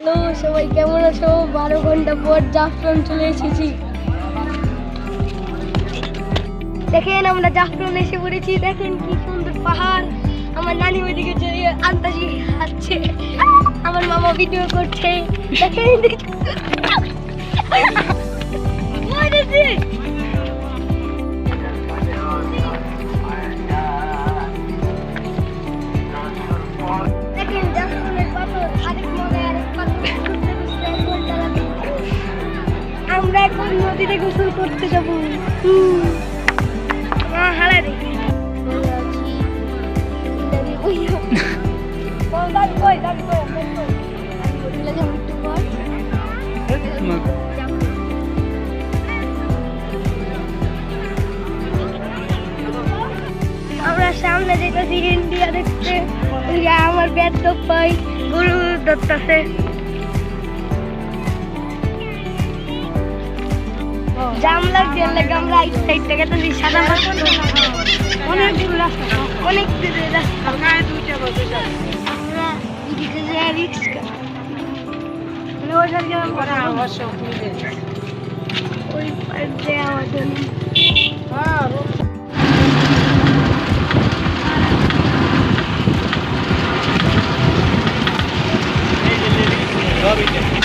Hello সবাই, কেমন আছো? 12 ঘন্টা পর জাফলং চলে এসেছি। দেখেন আমরা জাফলং এসে পড়েছি। দেখেন কি সুন্দর পাহাড়। আমার নানি ওইদিকে আন্দাজি আসছে, আমার মামা ভিডিও করছে। দেখেন দেখেন জাফলংয়ের পাথর, আরেক মনে আরেক পাথর। আমরা এখন নদীতে গোসল করতে যাবো। হালা দেখি আমরা সামনে যেতেছি ইন্ডিয়া দেখতে। আমার ব্যাট পাই গরু ধরতেছে। জাম লাগছে, আমরা এই সাইড থেকে তো সাদা মাছ অনেক দূর রাস্তা, অনেক দূরে রাস্তা। আমরা এদিকে যাই রিক্সা, ওই পার দিয়ে আমাদের Sorry.